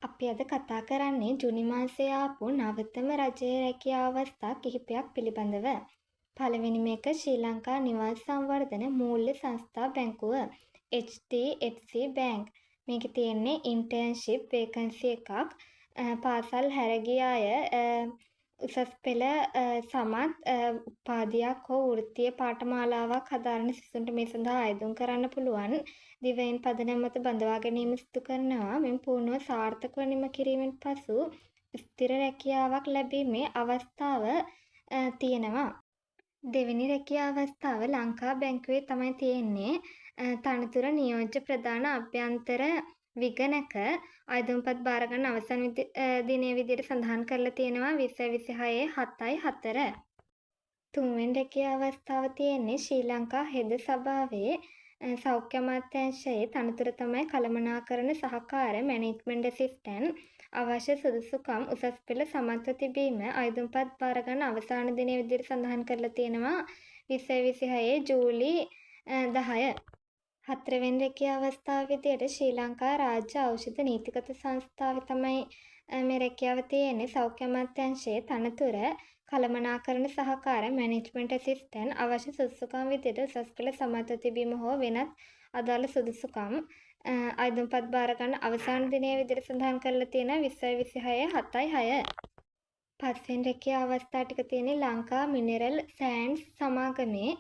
අපි අද කතා කරන්නේ ජුනි මාසයේ ආපු නවතම රජයේ රැකියා අවස්ථා කිහිපයක් පිළිබඳව. පළවෙනිම එක ශ්‍රී ලංකා නිවාස සංවර්ධන මූල්‍ය සංස්ථා බැංකුව HDFC Bank. මේකේ තියෙන්නේ ඉන්ටර්න්ෂිප් වේකන්සි එකක්. පාසල් හැර ගිය අය උසස් පෙළ සමත් උපාධියක් හෝ වෘත්තීය පාඨමාලාවක් හදාරන සිසුන්ට මේ සඳහා අයදුම් කරන්න පුළුවන්. දිවයින් පදනම මත බඳවා ගැනීම සිදු කරනවා. මෙම පුහුණුව සාර්ථකව නිම කිරීමෙන් පසු ස්ථිර රැකියාවක් ලැබීමේ අවස්ථාව තියෙනවා. දෙවෙනි රැකියා අවස්ථාව ලංකා බැංකුවේ තමයි තියෙන්නේ. තනතුර නියෝජ්‍ය ප්‍රධාන අභ්‍යන්තර විගණක අයදුම්පත් බාරගන්න අවසන් දිනය විදිහට සඳහන් කරලා තියෙනවා 2026/7/4. තුන්වෙනි රැකියා අවස්ථාව තියෙන්නේ ශ්‍රී ලංකා හෙද සභාවේ සෞඛ්‍ය අමාත්‍යාංශයේ තනතුර තමයි කළමනාකරණ සහකාර මැනේජ්මන්ට් ඇසිස්ටන්ට්. අවශ්‍ය සුදුසුකම් උසස් පෙළ සමත්ව තිබීම අයදුම්පත් බාරගන්න අවසාන දිනය විදිහට සඳහන් කරලා තියෙනවා 2026 ජූලි 10. හතරවෙනි රැකියා අවස්ථාව විදිහට ශ්‍රී ලංකා රාජ්‍ය ඖෂධ නීතිගත සංස්ථාවේ තමයි මේ රැකියාව තියෙන්නේ. සෞඛ්‍ය අමාත්‍යාංශයේ තනතුර කළමනාකරණ සහකාර මැනේජ්මන්ට් ඇසිස්ටන්ට්. අවශ්‍ය සුදුසුකම් විදිහට උසස් පෙළ සමත්ව තිබීම හෝ වෙනත් අදාළ සුදුසුකම් අයදුම්පත් බාරගන්න අවසාන දිනය විදිහට සඳහන් කරලා තියෙනවා 2026/7/6. පස්වෙනි රැකියා අවස්ථා ටික තියෙන්නේ ලංකා මිනරල් සෑන්ඩ්ස් සමාගමේ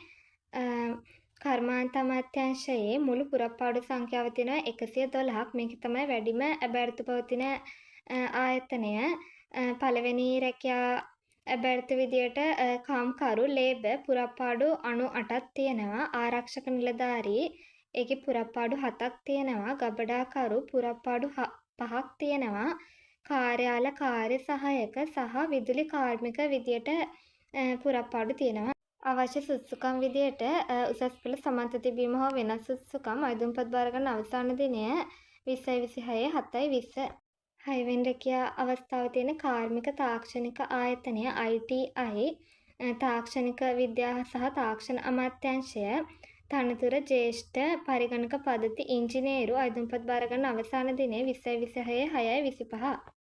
කර්මාන්ත අමාත්‍යාංශයේ මුළු පුරප්පාඩු සංඛ්‍යාව තියෙනවා 112ක්. මේක තමයි වැඩිම ඇබෑරතු පවතින ආයතනය. පළවෙනි රැකියා ඇබෑරතු විදියට කාම්කරු ලේබර් පුරප්පාඩු 98ක් තියෙනවා. ආරක්ෂක නිලධාරී ඒකේ පුරප්පාඩු 7ක් තියෙනවා. ගබඩාකරු පුරප්පාඩු 5ක් තියෙනවා. කාර්යාල කාර්ය සහායක සහ විදුලි කාර්මික විදියට පුරප්පාඩු තියෙනවා. අවශ්‍ය සුදුසුකම් විදියට උසස් පෙළ සමත්ව තිබීම හෝ වෙනත් සුදුසුකම් අයදුම්පත් බාරගන්න අවසාන දිනය 2026/7/20. හයවෙනි රැකියා අවස්ථාව තියෙන කාර්මික තාක්ෂණික ආයතනය ITI තාක්ෂණික විද්‍යා සහ තාක්ෂණ අමාත්‍යාංශය. තනතුර ජ්‍යෙෂ්ඨ පරිගණක පද්ධති ඉංජිනේරු අයදුම්පත් බාරගන්න අවසාන දිනය 2026/6/25.